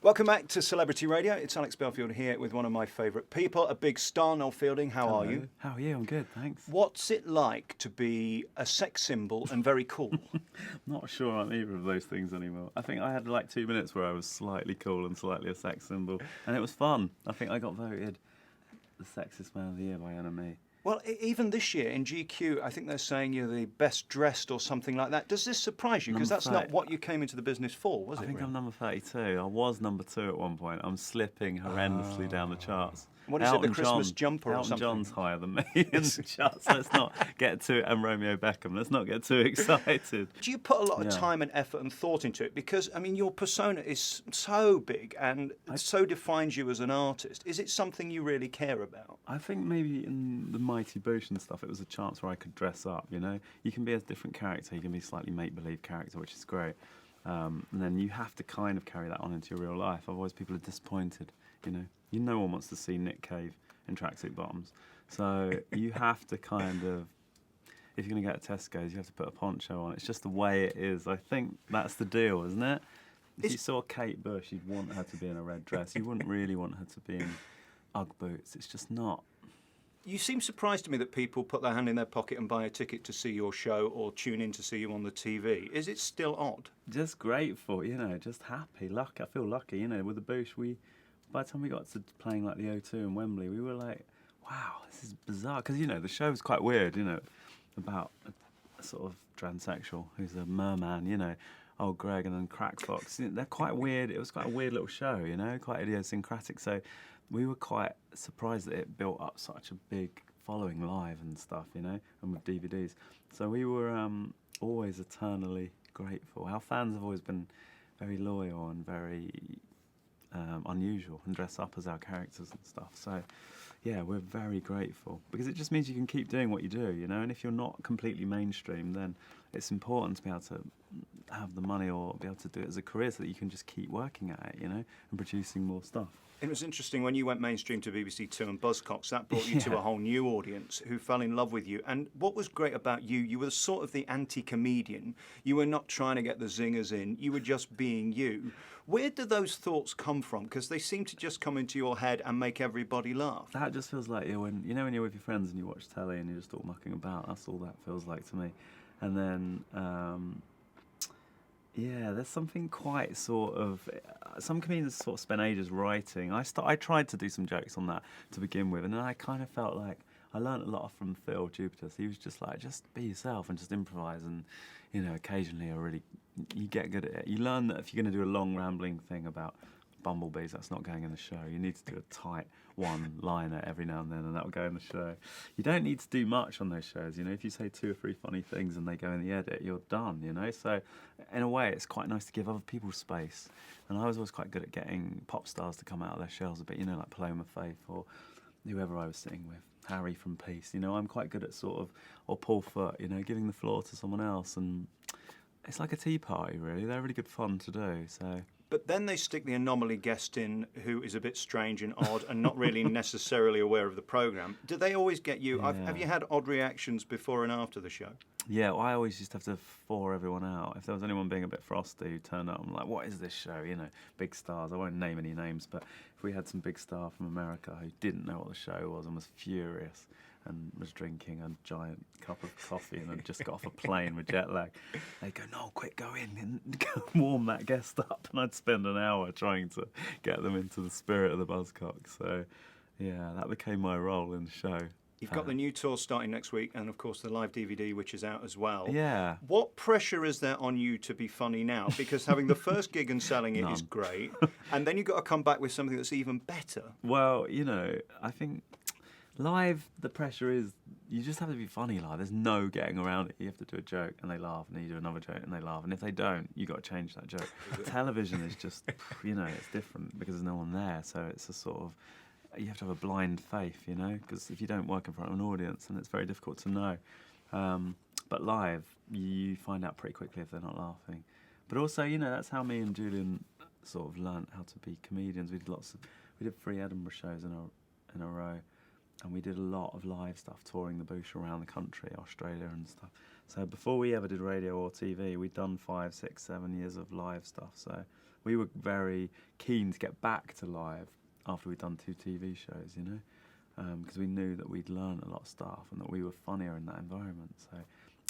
Welcome back to Celebrity Radio. It's Alex Belfield here with one of my favourite people, a big star, Noel Fielding. How are you? How are you? I'm good, thanks. What's it like to be a sex symbol and very cool? Not sure I'm either of those things anymore. I think I had like 2 minutes where I was slightly cool and slightly a sex symbol, and it was fun. I think I got voted the sexiest man of the year by NME. Well, even this year in GQ, I think they're saying you're the best dressed or something like that. Does this surprise you? Because that's not what you came into the business for, was it? I think really? I'm number 32. I was number 2 at one point. I'm slipping horrendously down the charts. What is it, the Christmas jumper or Elton something? John's higher than me in the charts. Let's not get too... And Romeo Beckham. Let's not get too excited. Do you put a lot of time and effort and thought into it? Because, I mean, your persona is so big and so defines you as an artist. Is it something you really care about? I think maybe in the Mighty Boosh and stuff, it was a chance where I could dress up, you know? You can be a different character. You can be a slightly make-believe character, which is great. And then you have to kind of carry that on into your real life. Otherwise, people are disappointed, you know? No one wants to see Nick Cave in tracksuit bottoms. So you have to kind of, if you're going to get a Tesco's, you have to put a poncho on. It's just the way it is. I think that's the deal, isn't it? If you saw Kate Bush, you'd want her to be in a red dress. You wouldn't really want her to be in Ugg boots. It's just not. You seem surprised to me that people put their hand in their pocket and buy a ticket to see your show or tune in to see you on the TV. Is it still odd? Just grateful, just happy, lucky. I feel lucky, with the Bush, by the time we got to playing like the O2 in Wembley, we were like, wow, this is bizarre. Because, the show was quite weird, about a sort of transsexual who's a merman, old Greg and then Crack Fox. They're quite weird. It was quite a weird little show, quite idiosyncratic. So we were quite surprised that it built up such a big following live and stuff, and with DVDs. So we were always eternally grateful. Our fans have always been very loyal and very unusual and dress up as our characters and stuff. So, yeah, we're very grateful because it just means you can keep doing what you do, and if you're not completely mainstream, then it's important to be able to have the money or be able to do it as a career so that you can just keep working at it, and producing more stuff. It was interesting when you went mainstream to BBC Two and Buzzcocks, that brought you to a whole new audience who fell in love with you. And what was great about you, you were sort of the anti-comedian. You were not trying to get the zingers in, you were just being you. Where do those thoughts come from? Because they seem to just come into your head and make everybody laugh. That just feels like when you're with your friends and you watch telly and you're just all mucking about. That's all that feels like to me. And then, there's something quite sort of... Some comedians sort of spend ages writing. I tried to do some jokes on that to begin with, and then I kind of felt like I learned a lot from Phil Jupiter. So he was just like, just be yourself and just improvise. And, occasionally you get good at it. You learn that if you're going to do a long rambling thing about bumblebees, that's not going in the show. You need to do a tight one-liner every now and then, and that will go in the show. You don't need to do much on those shows. If you say 2 or 3 funny things and they go in the edit, you're done. So in a way, it's quite nice to give other people space. And I was always quite good at getting pop stars to come out of their shells a bit. Like Paloma Faith or whoever I was sitting with, Harry from Peace. I'm quite good at sort of, or Paul Foot. Giving the floor to someone else, and it's like a tea party, really. They're really good fun to do. So. But then they stick the anomaly guest in who is a bit strange and odd and not really necessarily aware of the programme. Do they always get you? Yeah. Have you had odd reactions before and after the show? Yeah, well, I always used to have to thaw everyone out. If there was anyone being a bit frosty who turned up, I'm like, what is this show? Big stars. I won't name any names, but if we had some big star from America who didn't know what the show was and was furious and was drinking a giant cup of coffee and had just got off a plane with jet lag, they'd go, no, quick, go in and go warm that guest up. And I'd spend an hour trying to get them into the spirit of the Buzzcocks. So, yeah, that became my role in the show. You've got the new tour starting next week and, of course, the live DVD, which is out as well. Yeah. What pressure is there on you to be funny now? Because having the first gig and selling it is great, and then you've got to come back with something that's even better. Well, I think live, the pressure is you just have to be funny live. There's no getting around it. You have to do a joke and they laugh, and then you do another joke and they laugh. And if they don't, you got to change that joke. Television is just, it's different because there's no one there. So it's a sort of... You have to have a blind faith, because if you don't work in front of an audience, then it's very difficult to know. But live, you find out pretty quickly if they're not laughing. But also, that's how me and Julian sort of learnt how to be comedians. We did 3 Edinburgh shows in a row, and we did a lot of live stuff, touring the Bush around the country, Australia and stuff. So before we ever did radio or TV, we'd done 5, 6, 7 years of live stuff. So we were very keen to get back to live after we'd done 2 TV shows, you know, because we knew that we'd learned a lot of stuff and that we were funnier in that environment. So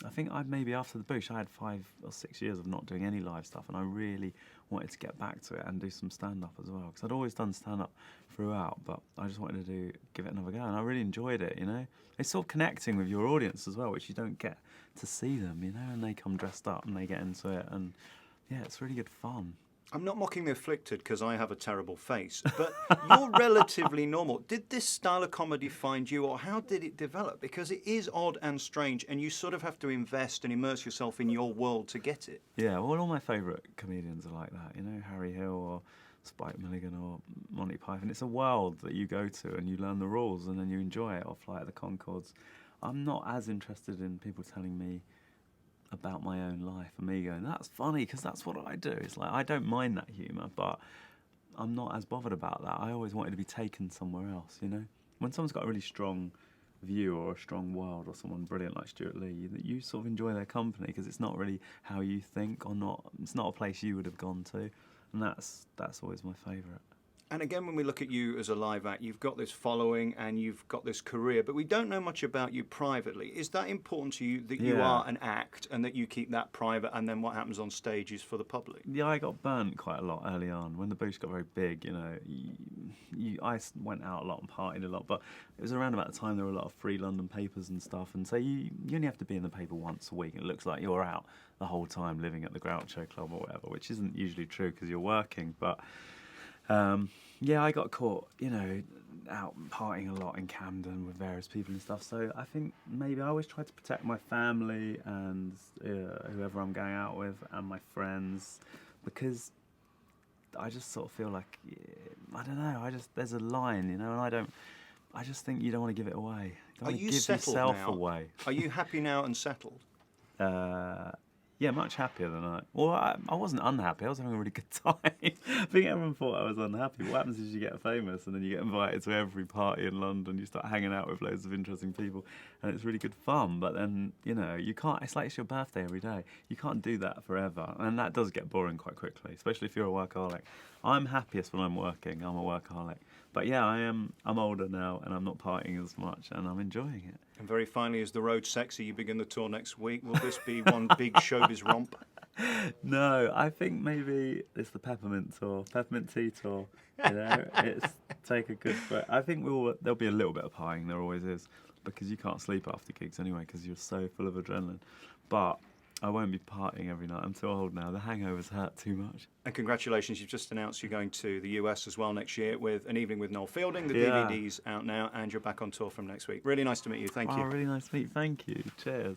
I think maybe after the Boosh, I had 5 or 6 years of not doing any live stuff, and I really wanted to get back to it and do some stand-up as well, because I'd always done stand-up throughout, but I just wanted to give it another go, and I really enjoyed it, you know. It's sort of connecting with your audience as well, which you don't get to see them, you know, and they come dressed up and they get into it, and yeah, it's really good fun. I'm not mocking the afflicted because I have a terrible face, but you're relatively normal. Did this style of comedy find you, or how did it develop? Because it is odd and strange, and you sort of have to invest and immerse yourself in your world to get it. Yeah, well, all my favourite comedians are like that, you know, Harry Hill or Spike Milligan or Monty Python. It's a world that you go to and you learn the rules and then you enjoy it, or Flight of the Conchords. I'm not as interested in people telling me about my own life and me going, that's funny, because that's what I do. It's like, I don't mind that humour, but I'm not as bothered about that. I always wanted to be taken somewhere else, you know? When someone's got a really strong view or a strong world, or someone brilliant like Stuart Lee, you sort of enjoy their company, because it's not really how you think, or not. It's not a place you would have gone to, and that's always my favourite. And again, when we look at you as a live act, you've got this following and you've got this career, but we don't know much about you privately. Is that important to you, that you are an act and that you keep that private, and then what happens on stage is for the public? Yeah, I got burnt quite a lot early on. When the Boost got very big, you know, I went out a lot and partied a lot, but it was around about the time there were a lot of free London papers and stuff, and so you only have to be in the paper once a week. It looks like you're out the whole time living at the Groucho Club or whatever, which isn't usually true because you're working, but... yeah, I got caught, you know, out partying a lot in Camden with various people and stuff. So I think maybe I always try to protect my family and whoever I'm going out with and my friends, because I just sort of feel like, I don't know, there's a line, you know, and I just think you don't want to give it away. You don't want to give yourself away. Are you happy now and settled? Yeah, much happier than I wasn't unhappy. I was having a really good time. I think everyone thought I was unhappy. What happens is you get famous and then you get invited to every party in London. You start hanging out with loads of interesting people, and it's really good fun. But then, you know, you can't. It's like it's your birthday every day. You can't do that forever, and that does get boring quite quickly, especially if you're a workaholic. I'm happiest when I'm working. I'm a workaholic. But yeah, I'm older now, and I'm not partying as much, and I'm enjoying it. And very finally, is the road sexy? You begin the tour next week. Will this be one big showbiz romp? No, I think maybe it's the peppermint tea tour. You know, it's take a good break. I think there'll be a little bit of partying. There always is, because you can't sleep after gigs anyway, because you're so full of adrenaline. But I won't be partying every night. I'm too old now. The hangovers hurt too much. And congratulations, you've just announced you're going to the US as well next year with An Evening with Noel Fielding. The DVD's out now, and you're back on tour from next week. Really nice to meet you. Thank you. Oh, really nice to meet you. Thank you. Cheers.